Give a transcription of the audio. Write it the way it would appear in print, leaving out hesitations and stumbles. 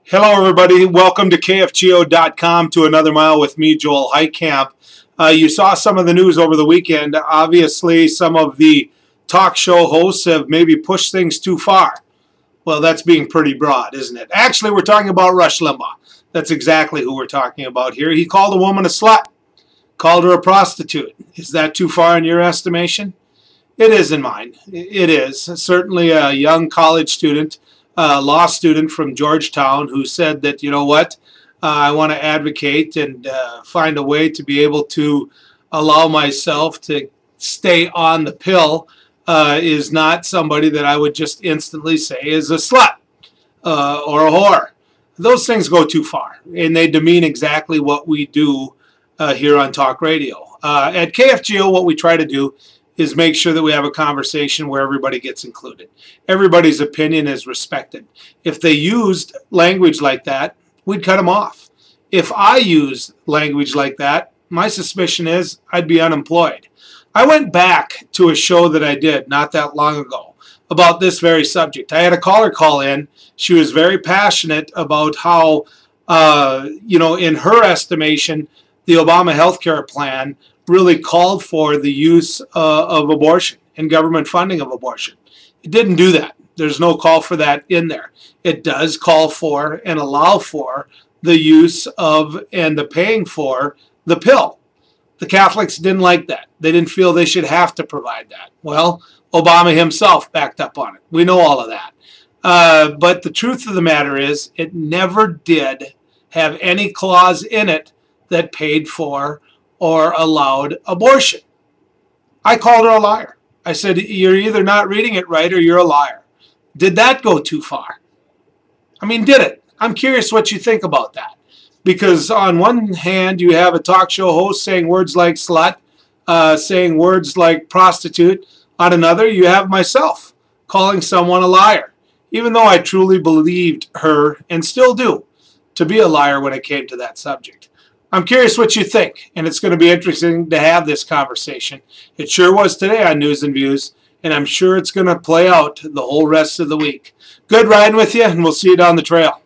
Hello everybody, welcome to KFGO.com to another mile with me, Joel Heitkamp. You saw some of the news over the weekend. Obviously, some of the talk show hosts have maybe pushed things too far. Well, that's being pretty broad, isn't it? Actually, we're talking about Rush Limbaugh. That's exactly who we're talking about here. He called a woman a slut, called her a prostitute. Is that too far in your estimation? It is in mine. It is. Certainly a young college student, law student from Georgetown who said that, you know what, I want to advocate and find a way to be able to allow myself to stay on the pill is not somebody that I would just instantly say is a slut or a whore. Those things go too far, and they demean exactly what we do here on talk radio. At KFGO, what we try to do is make sure that we have a conversation where everybody gets included. Everybody's opinion is respected. If they used language like that, we'd cut them off. If I used language like that, my suspicion is I'd be unemployed. I went back to a show that I did not that long ago about this very subject. I had a caller call in. She was very passionate about how, in her estimation, the Obama health care plan really called for the use of abortion and government funding of abortion. It didn't do that. There's no call for that in there. It does call for and allow for the use of and the paying for the pill. The Catholics didn't like that. They didn't feel they should have to provide that. Well, Obama himself backed up on it. We know all of that. But the truth of the matter is it never did have any clause in it that paid for or allowed abortion. I called her a liar. I said, you're either not reading it right or you're a liar. Did that go too far? I mean, did it? I'm curious what you think about that. Because on one hand, you have a talk show host saying words like slut, saying words like prostitute. On another, you have myself calling someone a liar, even though I truly believed her, and still do, to be a liar when it came to that subject. I'm curious what you think, and it's going to be interesting to have this conversation. It sure was today on News and Views, and I'm sure it's going to play out the whole rest of the week. Good riding with you, and we'll see you down the trail.